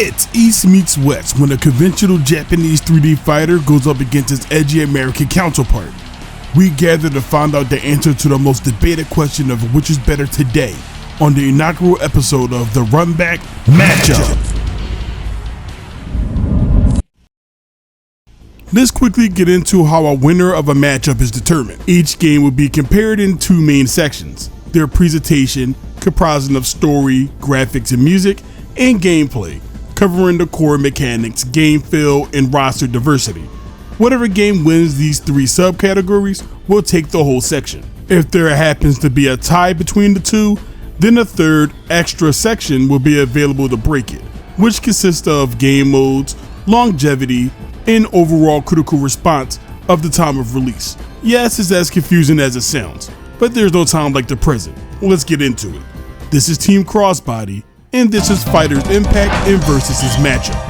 It's East meets West when a conventional Japanese 3D fighter goes up against its edgy American counterpart. We gather to find out the answer to the most debated question of which is better today on the inaugural episode of the Runback Matchup. Let's quickly get into how a winner of a matchup is determined. Each game will be compared in two main sections: their presentation, comprising of story, graphics, and music, and gameplay, covering the core mechanics, game feel, and roster diversity. Whatever game wins these three subcategories will take the whole section. If there happens to be a tie between the two, then a third extra section will be available to break it, which consists of game modes, longevity, and overall critical response of the time of release. Yes, it's as confusing as it sounds, but there's no time like the present. Let's get into it. This is Team Crossbody, and this is Fighters Impact and Versus' matchup.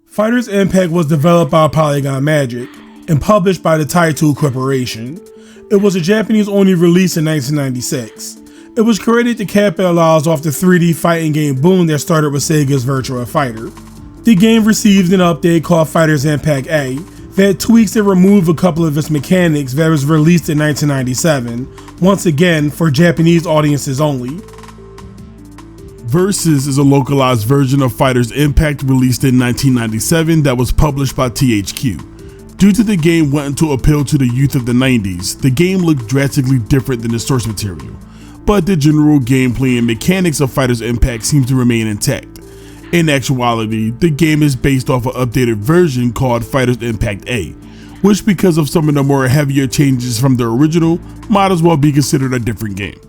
Fighters Impact was developed by Polygon Magic and published by the Taito Corporation. It was a Japanese-only release in 1996. It was created to capitalize off the 3D fighting game boom that started with Sega's Virtua Fighter. The game received an update called Fighters Impact A that tweaks and removed a couple of its mechanics that was released in 1997, once again for Japanese audiences only. Versus is a localized version of Fighters Impact released in 1997 that was published by THQ. Due to the game wanting to appeal to the youth of the 90s, the game looked drastically different than the source material, but the general gameplay and mechanics of Fighters Impact seem to remain intact. In actuality, the game is based off an updated version called Fighters Impact A, which, because of some of the more heavier changes from the original, might as well be considered a different game.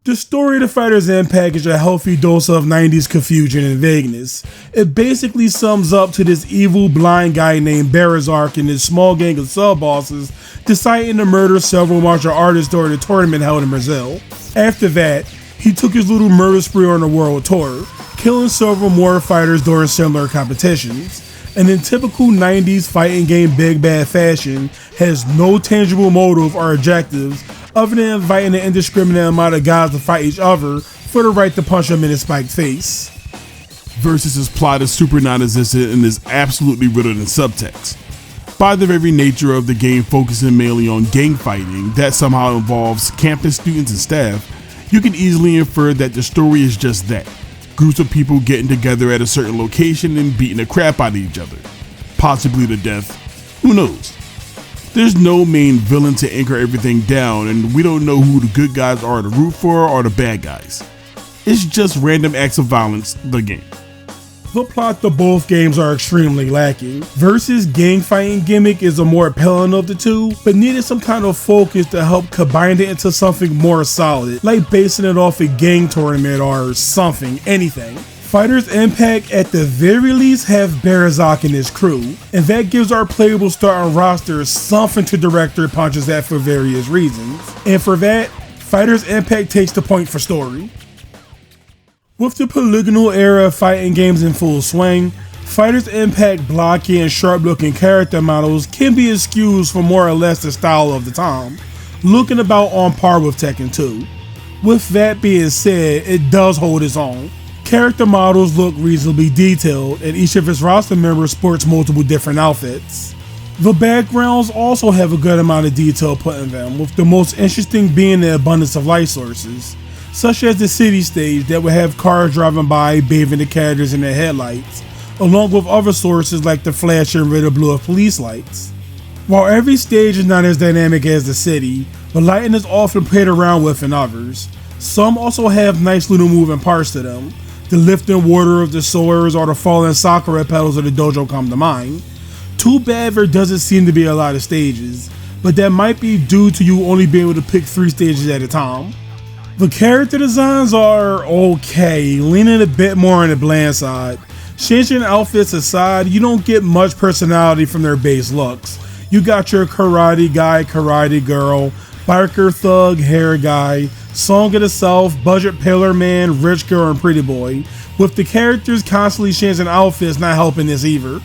The story of Fighters Impact is a healthy dose of 90s confusion and vagueness. It basically sums up to this evil blind guy named Barazark and his small gang of sub-bosses deciding to murder several martial artists during a tournament held in Brazil. After that, he took his little murder spree on a world tour, killing several more fighters during similar competitions, and in typical 90s fighting game big bad fashion, has no tangible motive or objectives other than inviting an indiscriminate amount of guys to fight each other for the right to punch him in his spiked face. Versus' plot is super non-existent and is absolutely riddled in subtext. By the very nature of the game focusing mainly on gang fighting that somehow involves campus students and staff, you can easily infer that the story is just that. Groups of people getting together at a certain location and beating the crap out of each other. Possibly to death. Who knows? There's no main villain to anchor everything down, and we don't know who the good guys are to root for or the bad guys. It's just random acts of violence, the game. The plot to both games are extremely lacking. Versus' gang fighting gimmick is the more appealing of the two, but needed some kind of focus to help combine it into something more solid, like basing it off a gang tournament or something, anything. Fighters Impact at the very least have Barazak and his crew, and that gives our playable starting roster something to direct their punches at for various reasons. And for that, Fighters Impact takes the point for story. With the polygonal era of fighting games in full swing, Fighters Impact blocky and sharp looking character models can be excused for more or less the style of the time, looking about on par with Tekken 2. With that being said, it does hold its own. Character models look reasonably detailed, and each of its roster members sports multiple different outfits. The backgrounds also have a good amount of detail put in them, with the most interesting being the abundance of light sources, such as the city stage that would have cars driving by bathing the characters in their headlights, along with other sources like the flash and red or blue of police lights. While every stage is not as dynamic as the city, the lighting is often played around with in others. Some also have nice little moving parts to them. The lifting water of the sewers or the falling sakura petals of the dojo come to mind. Too bad there doesn't seem to be a lot of stages, but that might be due to you only being able to pick 3 stages at a time. The character designs are okay, leaning a bit more on the bland side. Changing outfits aside, you don't get much personality from their base looks. You got your karate guy, karate girl, biker thug, hair guy, Song of the South, budget paler man, rich girl, and pretty boy, with the characters constantly changing outfits not helping this either.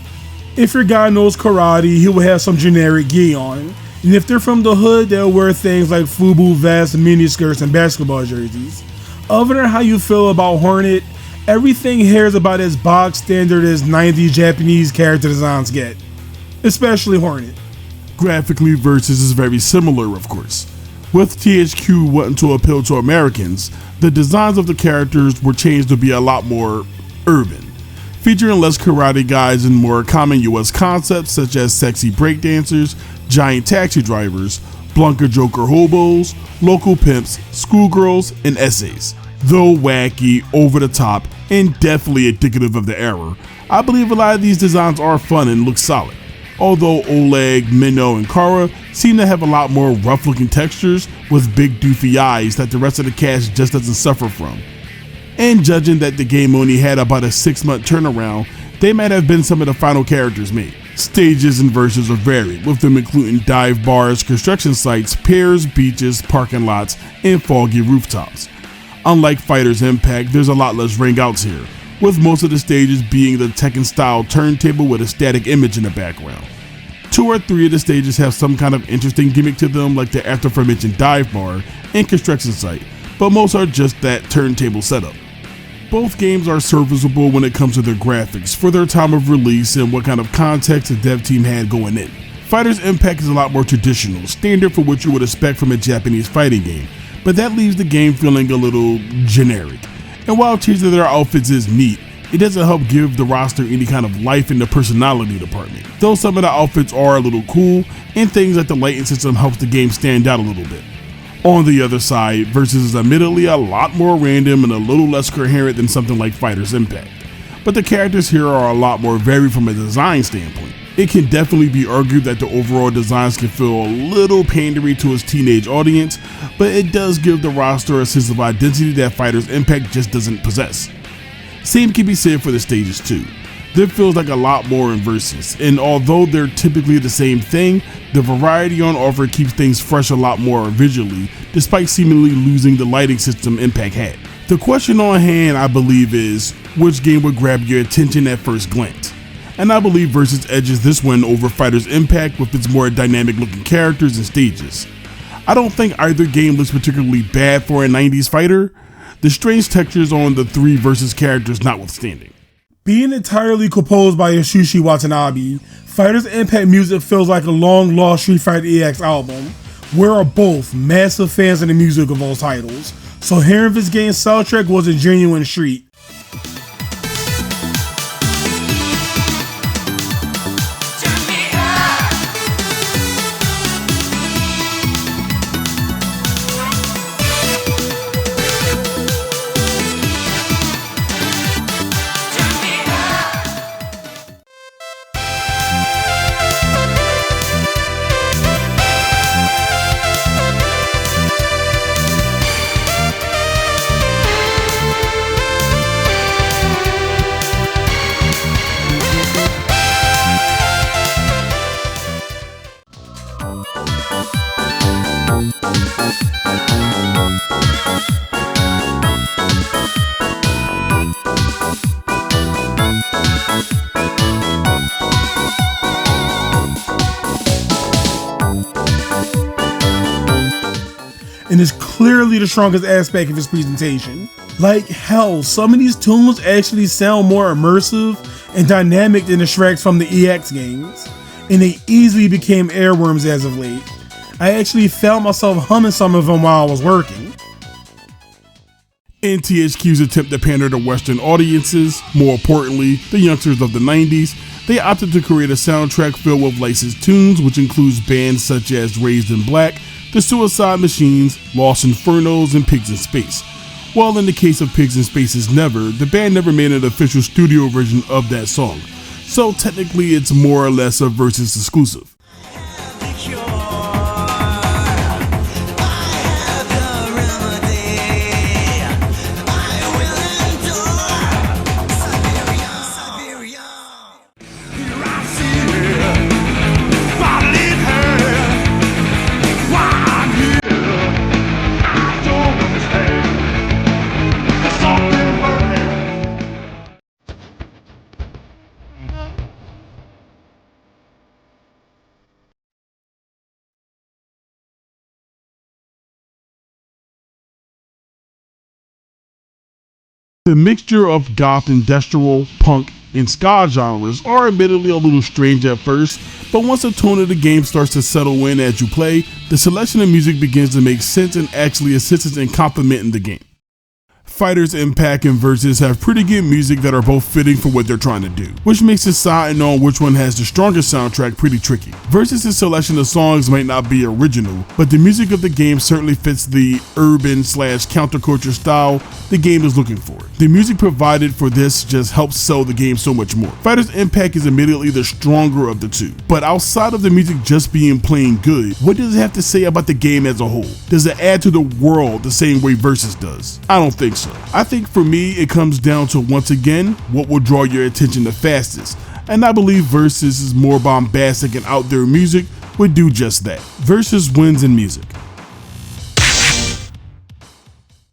If your guy knows karate, he will have some generic gi on, and if they're from the hood, they'll wear things like FUBU vests, miniskirts, and basketball jerseys. Other than how you feel about Hornet, everything here is about as bog standard as 90s Japanese character designs get, especially Hornet. Graphically, Versus is very similar, of course. With THQ wanting to appeal to Americans, the designs of the characters were changed to be a lot more urban, featuring less karate guys and more common US concepts such as sexy breakdancers, giant taxi drivers, Blanca Joker hobos, local pimps, schoolgirls, and essays. Though wacky, over the top, and definitely indicative of the era, I believe a lot of these designs are fun and look solid. Although Oleg, Minnow, and Kara seem to have a lot more rough looking textures with big doofy eyes that the rest of the cast just doesn't suffer from. And judging that the game only had about a 6-month turnaround, they might have been some of the final characters made. Stages and verses are varied, with them including dive bars, construction sites, piers, beaches, parking lots, and foggy rooftops. Unlike Fighters Impact, there's a lot less ring outs here, with most of the stages being the Tekken-style turntable with a static image in the background. 2 or 3 of the stages have some kind of interesting gimmick to them, like the aforementioned dive bar and construction site, but most are just that turntable setup. Both games are serviceable when it comes to their graphics, for their time of release and what kind of context the dev team had going in. Fighters Impact is a lot more traditional, standard for what you would expect from a Japanese fighting game, but that leaves the game feeling a little generic. And while changing their outfits is neat, it doesn't help give the roster any kind of life in the personality department, though some of the outfits are a little cool, and things like the lighting system helps the game stand out a little bit. On the other side, Versus is admittedly a lot more random and a little less coherent than something like Fighters Impact, but the characters here are a lot more varied from a design standpoint. It can definitely be argued that the overall designs can feel a little pandery to its teenage audience, but it does give the roster a sense of identity that Fighters Impact just doesn't possess. Same can be said for the stages too. There feels like a lot more in Versus, and although they're typically the same thing, the variety on offer keeps things fresh a lot more visually, despite seemingly losing the lighting system Impact had. The question on hand, I believe, is which game would grab your attention at first glance? And I believe Versus edges this one over Fighters Impact with its more dynamic looking characters and stages. I don't think either game looks particularly bad for a 90s fighter, the strange textures on the 3 Versus characters notwithstanding. Being entirely composed by Yasushi Watanabe, Fighters Impact music feels like a long lost Street Fighter EX album. We're both massive fans of the music of those titles, so hearing this game's soundtrack was a genuine treat. And is clearly the strongest aspect of his presentation. Like hell, some of these tunes actually sound more immersive and dynamic than the tracks from the EX games, and they easily became airworms as of late. I actually found myself humming some of them while I was working. In THQ's attempt to pander to Western audiences, more importantly, the youngsters of the 90s, they opted to create a soundtrack filled with licensed tunes, which includes bands such as Raised in Black, The Suicide Machines, Lost Infernos, and Pigs in Space. While in the case of Pigs in Space's Never, the band never made an official studio version of that song, so technically it's more or less a Versus exclusive. The mixture of goth, industrial, punk, and ska genres are admittedly a little strange at first, but once the tone of the game starts to settle in as you play, the selection of music begins to make sense and actually assists in complementing the game. Fighters Impact and Versus have pretty good music that are both fitting for what they're trying to do, which makes deciding on which one has the strongest soundtrack pretty tricky. Versus' selection of songs might not be original, but the music of the game certainly fits the urban/counterculture style the game is looking for. The music provided for this just helps sell the game so much more. Fighters Impact is admittedly the stronger of the two, but outside of the music just being plain good, what does it have to say about the game as a whole? Does it add to the world the same way Versus does? I don't think so. I think for me, it comes down to, once again, what will draw your attention the fastest, and I believe Versus' more bombastic and out there music would do just that. Versus wins in music.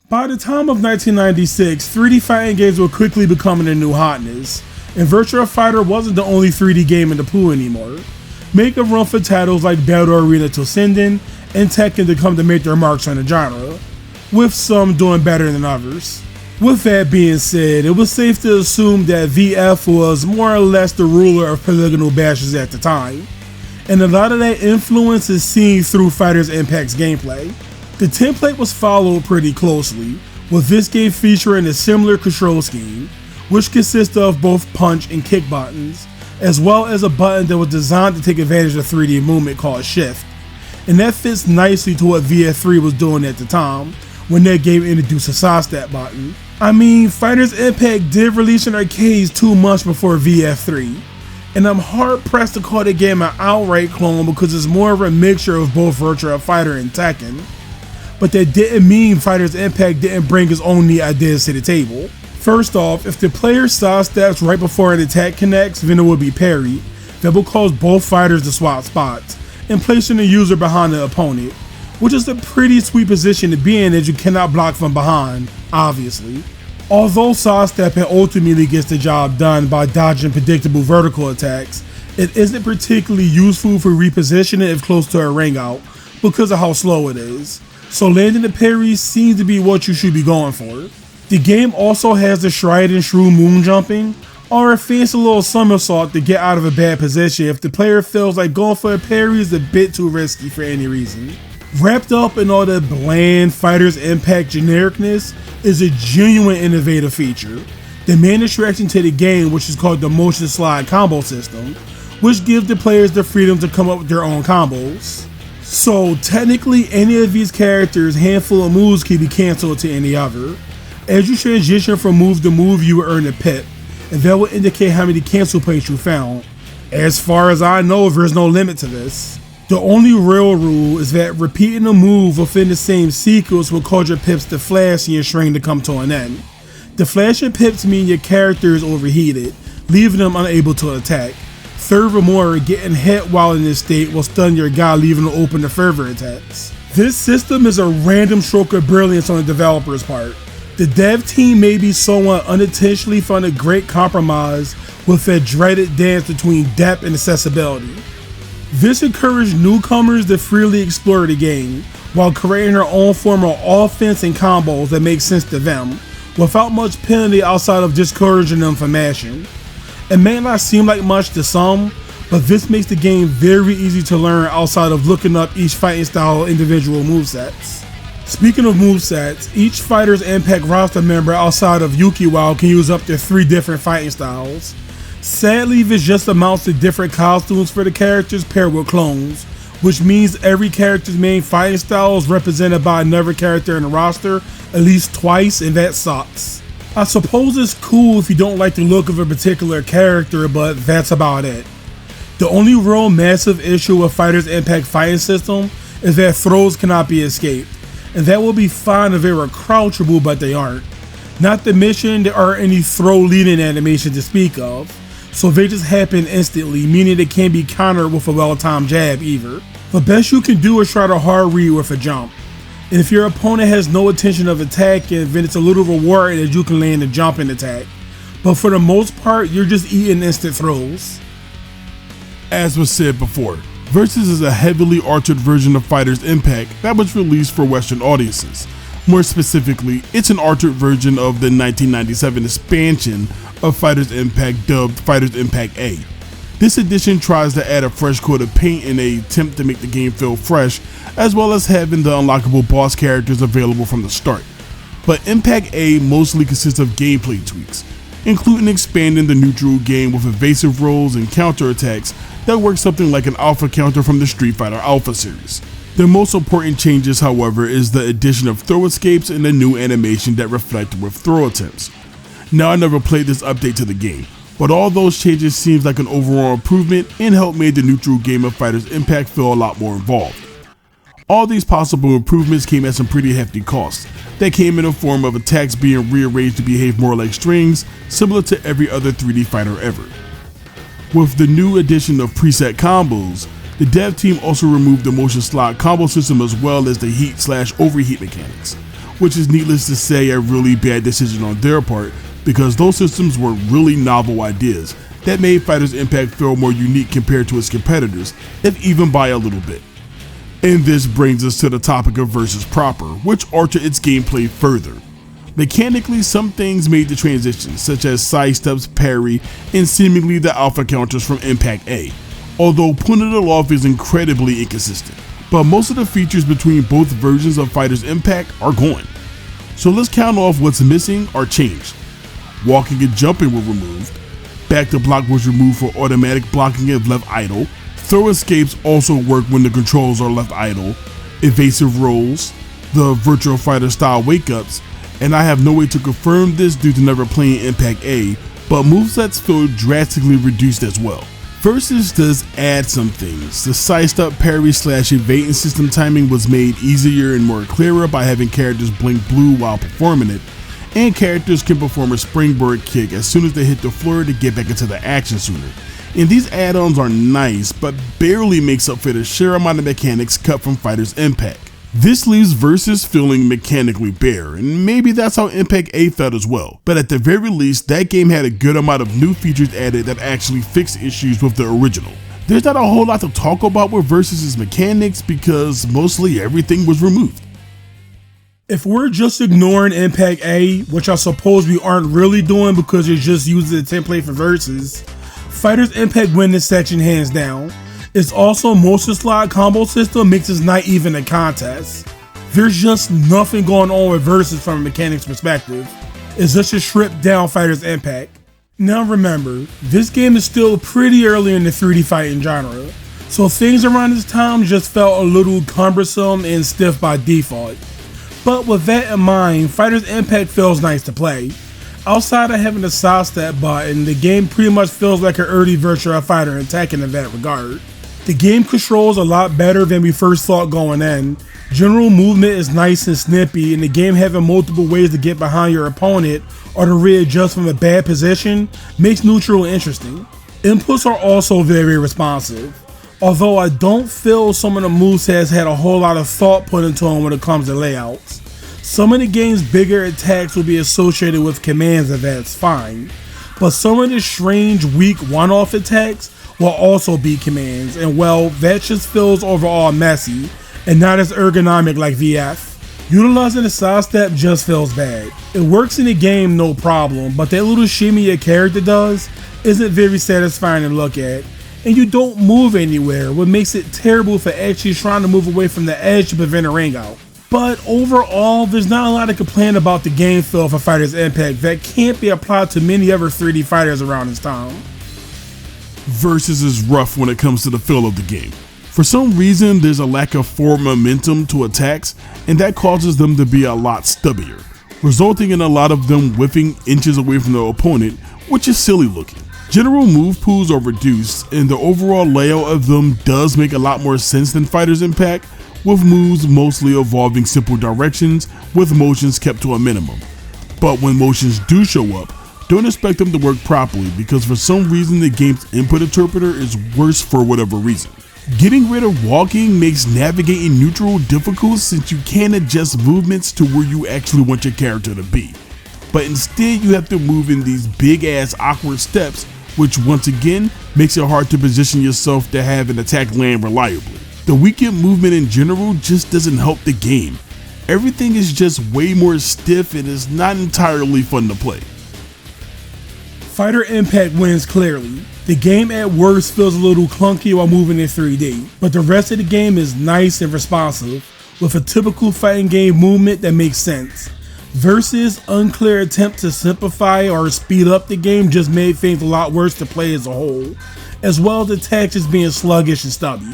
By the time of 1996, 3D fighting games were quickly becoming a new hotness, and Virtua Fighter wasn't the only 3D game in the pool anymore. Make a run for titles like Battle Arena Toshinden and Tekken to come to make their marks on the genre, with some doing better than others. With that being said, it was safe to assume that VF was more or less the ruler of polygonal bashes at the time, and a lot of that influence is seen through Fighters Impact's gameplay. The template was followed pretty closely, with this game featuring a similar control scheme, which consists of both punch and kick buttons, as well as a button that was designed to take advantage of 3D movement called shift, and that fits nicely to what VF3 was doing at the time, when that game introduced a sidestep button. I mean, Fighters Impact did release in arcades 2 months before VF3, and I'm hard pressed to call the game an outright clone because it's more of a mixture of both Virtua Fighter and Tekken, but that didn't mean Fighters Impact didn't bring its own neat ideas to the table. First off, if the player sidesteps right before an attack connects, then it will be parried. That will cause both fighters to swap spots, and placing the user behind the opponent, which is a pretty sweet position to be in as you cannot block from behind, obviously. Although sidestepping ultimately gets the job done by dodging predictable vertical attacks, it isn't particularly useful for repositioning if close to a ring out because of how slow it is, so landing the parries seems to be what you should be going for. The game also has the Shroud and Shrew moon jumping, or a fancy little somersault to get out of a bad position if the player feels like going for a parry is a bit too risky for any reason. Wrapped up in all the bland Fighters Impact genericness is a genuine innovative feature, the main attraction to the game, which is called the motion slide combo system, which gives the players the freedom to come up with their own combos. So technically any of these characters' handful of moves can be cancelled to any other. As you transition from move to move, you will earn a pip, and that will indicate how many cancel points you found. As far as I know, there's no limit to this. The only real rule is that repeating a move within the same sequence will cause your pips to flash and your string to come to an end. The flashing pips mean your character is overheated, leaving them unable to attack. Furthermore, getting hit while in this state will stun your guy, leaving him open to further attacks. This system is a random stroke of brilliance on the developer's part. The dev team may be somewhat unintentionally found a great compromise with that dreaded dance between depth and accessibility. This encouraged newcomers to freely explore the game, while creating their own form of offense and combos that make sense to them, without much penalty outside of discouraging them from mashing. It may not seem like much to some, but this makes the game very easy to learn outside of looking up each fighting style individual movesets. Speaking of movesets, each Fighters Impact roster member outside of Yukiwao can use up to 3 different fighting styles. Sadly, this just amounts to different costumes for the characters paired with clones, which means every character's main fighting style is represented by another character in the roster at least twice, and that sucks. I suppose it's cool if you don't like the look of a particular character, but that's about it. The only real massive issue with Fighters Impact fighting system is that throws cannot be escaped, and that will be fine if they were crouchable, but they aren't. Not to mention there aren't any throw leading animations to speak of, so they just happen instantly, meaning they can't be countered with a well-timed jab either. The best you can do is try to hard read with a jump, and if your opponent has no intention of attacking, then it's a little rewarding that you can land a jumping attack, but for the most part you're just eating instant throws. As was said before, Versus is a heavily altered version of Fighters Impact that was released for Western audiences. More specifically, it's an altered version of the 1997 expansion of Fighters Impact dubbed Fighters Impact A. This edition tries to add a fresh coat of paint in an attempt to make the game feel fresh, as well as having the unlockable boss characters available from the start. But Impact A mostly consists of gameplay tweaks, including expanding the neutral game with evasive rolls and counterattacks that work something like an alpha counter from the Street Fighter Alpha series. The most important changes, however, is the addition of throw escapes and a new animation that reflect with throw attempts. Now, I never played this update to the game, but all those changes seems like an overall improvement and helped make the neutral game of Fighters Impact feel a lot more involved. All these possible improvements came at some pretty hefty costs that came in the form of attacks being rearranged to behave more like strings, similar to every other 3D fighter ever. With the new addition of preset combos, the dev team also removed the motion slot combo system as well as the heat/overheat mechanics, which is needless to say a really bad decision on their part, because those systems were really novel ideas that made Fighters Impact feel more unique compared to its competitors, if even by a little bit. And this brings us to the topic of Versus proper, which altered its gameplay further. Mechanically, some things made the transition, such as sidesteps, parry, and seemingly the alpha counters from Impact A, although pulling it off is incredibly inconsistent. But most of the features between both versions of Fighters Impact are gone. So let's count off what's missing or changed. Walking and jumping were removed, back to block was removed for automatic blocking if left idle, throw escapes also work when the controls are left idle, evasive rolls, the Virtual Fighter style wake-ups, and I have no way to confirm this due to never playing Impact A, but movesets feel drastically reduced as well. Versus does add some things. The sidestep parry/evading system timing was made easier and more clearer by having characters blink blue while performing it, and characters can perform a springboard kick as soon as they hit the floor to get back into the action sooner. And these add-ons are nice, but barely makes up for the sheer amount of mechanics cut from Fighters Impact. This leaves Versus feeling mechanically bare, and maybe that's how Impact A felt as well. But at the very least, that game had a good amount of new features added that actually fixed issues with the original. There's not a whole lot to talk about with Versus' mechanics because mostly everything was removed. If we're just ignoring Impact A, which I suppose we aren't really doing because you're just using the template for Versus, Fighters Impact win this section hands down. It's also motion slot combo system makes this not even a contest. There's just nothing going on with Versus from a mechanics perspective. It's just a stripped down Fighters Impact. Now remember, this game is still pretty early in the 3D fighting genre, so things around this time just felt a little cumbersome and stiff by default. But with that in mind, Fighters Impact feels nice to play. Outside of having the sidestep button, the game pretty much feels like an early Virtua Fighter in Tekken in that regard. The game controls a lot better than we first thought going in. General movement is nice and snippy, and the game having multiple ways to get behind your opponent or to readjust from a bad position makes neutral interesting. Inputs are also very responsive, although I don't feel some of the movesets had a whole lot of thought put into them when it comes to layouts. Some of the game's bigger attacks will be associated with commands, and that's fine, but some of the strange, weak one-off attacks will also be commands, and well, that just feels overall messy and not as ergonomic like VF. Utilizing the sidestep just feels bad. It works in the game no problem, but that little shimmy your character does isn't very satisfying to look at, and you don't move anywhere, what makes it terrible for actually trying to move away from the edge to prevent a ring out. But overall, there's not a lot to complain about the game feel for Fighters Impact that can't be applied to many other 3D fighters around this time. Versus is rough when it comes to the feel of the game. For some reason, there's a lack of forward momentum to attacks, and that causes them to be a lot stubbier, resulting in a lot of them whiffing inches away from their opponent, which is silly looking. General move pools are reduced, and the overall layout of them does make a lot more sense than Fighters Impact, with moves mostly evolving simple directions with motions kept to a minimum. But when motions do show up, don't expect them to work properly because for some reason the game's input interpreter is worse for whatever reason. Getting rid of walking makes navigating neutral difficult since you can't adjust movements to where you actually want your character to be. But instead you have to move in these big ass awkward steps, which once again makes it hard to position yourself to have an attack land reliably. The weakened movement in general just doesn't help the game. Everything is just way more stiff and is not entirely fun to play. Fighter Impact wins clearly. The game at worst feels a little clunky while moving in 3D, but the rest of the game is nice and responsive, with a typical fighting game movement that makes sense. Versus' unclear attempt to simplify or speed up the game just made things a lot worse to play as a whole, as well as the attack just being sluggish and stubby.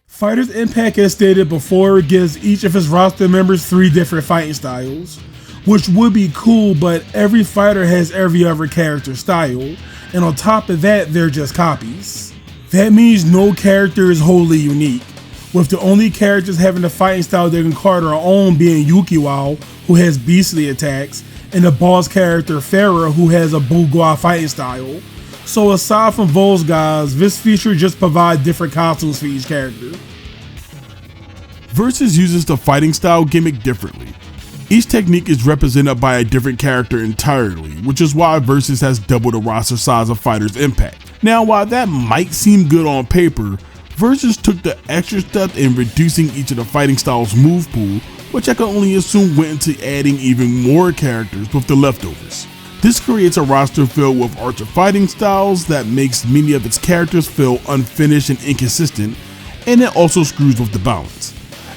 Fighters Impact, as stated before, gives each of its roster members 3 different fighting styles, which would be cool, but every fighter has every other character style, and on top of that, they're just copies. That means no character is wholly unique, with the only characters having the fighting style they can call their own being Yukiwao, who has beastly attacks, and the boss character Farah, who has a bourgeois fighting style. So aside from those guys, this feature just provides different costumes for each character. Versus uses the fighting style gimmick differently. Each technique is represented by a different character entirely, which is why Versus has double the roster size of Fighters Impact. Now, while that might seem good on paper, Versus took the extra step in reducing each of the fighting styles' move pool, which I can only assume went into adding even more characters with the leftovers. This creates a roster filled with archer fighting styles that makes many of its characters feel unfinished and inconsistent, and it also screws with the balance,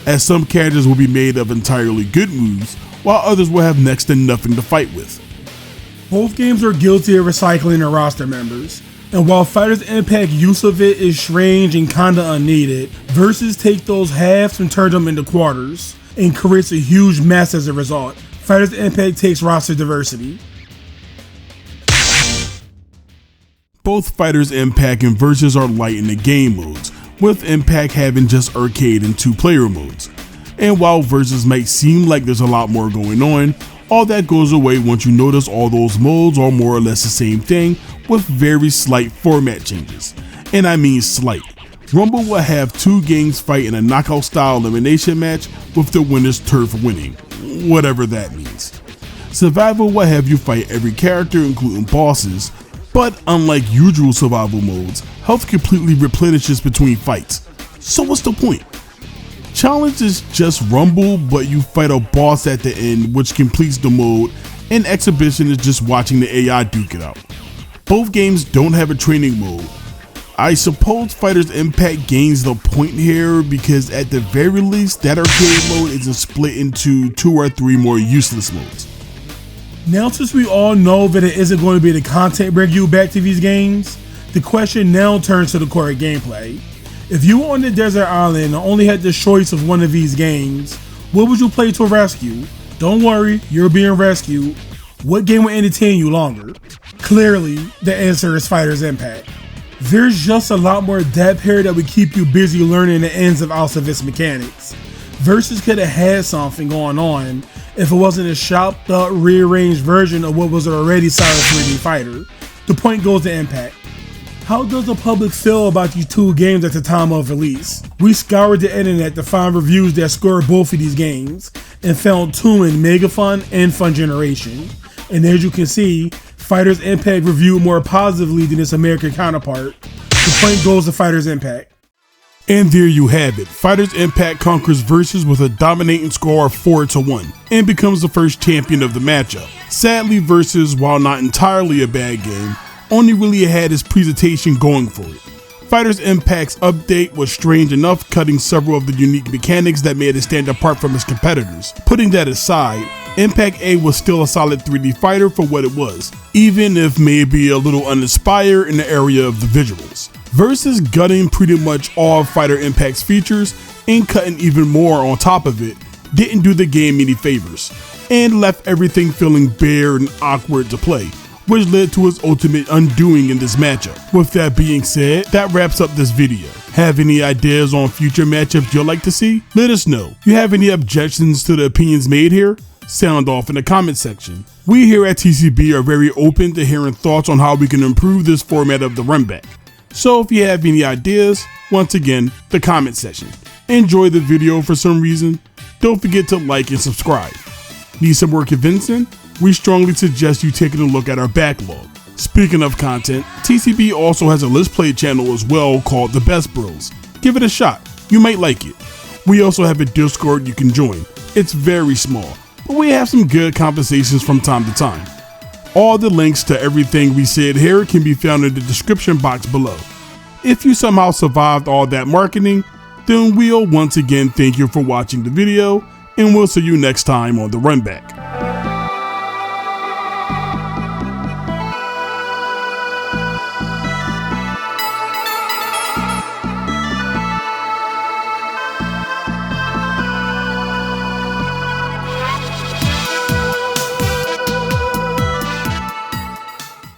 as some characters will be made of entirely good moves, while others will have next to nothing to fight with. Both games are guilty of recycling their roster members, and while Fighters Impact use of it is strange and kinda unneeded, Versus take those halves and turn them into quarters, and creates a huge mess as a result. Fighters Impact takes roster diversity. Both Fighters Impact and Versus are light in the game modes, with Impact having just arcade and 2-player modes. And while Versus might seem like there's a lot more going on, all that goes away once you notice all those modes are more or less the same thing with very slight format changes. And I mean slight. Rumble will have 2 gangs fight in a knockout style elimination match with the winner's turf winning, whatever that means. Survival will have you fight every character including bosses, but unlike usual survival modes, health completely replenishes between fights. So what's the point? Challenge is just Rumble, but you fight a boss at the end which completes the mode, and Exhibition is just watching the AI duke it out. Both games don't have a training mode. I suppose Fighters Impact gains the point here because at the very least that arcade mode isn't split into 2 or 3 more useless modes. Now, since we all know that it isn't going to be the content bring you back to these games, the question now turns to the core gameplay. If you were on the desert island and only had the choice of one of these games, what would you play to rescue? Don't worry, you're being rescued. What game would entertain you longer? Clearly, the answer is Fighters Impact. There's just a lot more depth here that would keep you busy learning the ins and outs of its mechanics. Versus could have had something going on if it wasn't a chopped up, rearranged version of what was an already solid 3D fighter. The point goes to Impact. How does the public feel about these 2 games at the time of release? We scoured the internet to find reviews that scored both of these games, and found 2 in Mega Fun and Fun Generation. And as you can see, Fighters Impact reviewed more positively than its American counterpart. The point goes to Fighters Impact. And there you have it. Fighters Impact conquers Versus with a dominating score of 4-1 and becomes the first champion of the matchup. Sadly, Versus, while not entirely a bad game, only really had its presentation going for it. Fighters Impact's update was strange enough, cutting several of the unique mechanics that made it stand apart from its competitors. Putting that aside, Impact A was still a solid 3D fighter for what it was, even if maybe a little uninspired in the area of the visuals. Versus gutting pretty much all of Fighter Impact's features and cutting even more on top of it didn't do the game any favors, and left everything feeling bare and awkward to play, which led to its ultimate undoing in this matchup. With that being said, that wraps up this video. Have any ideas on future matchups you'd like to see? Let us know. You have any objections to the opinions made here? Sound off in the comment section. We here at TCB are very open to hearing thoughts on how we can improve this format of the Runback. So if you have any ideas, once again, the comment section. Enjoy the video for some reason? Don't forget to like and subscribe. Need some more convincing? We strongly suggest you taking a look at our backlog. Speaking of content, TCB also has a Let's Play channel as well called The Best Bros. Give it a shot, you might like it. We also have a Discord you can join. It's very small, but we have some good conversations from time to time. All the links to everything we said here can be found in the description box below. If you somehow survived all that marketing, then we'll once again thank you for watching the video, and we'll see you next time on the Runback.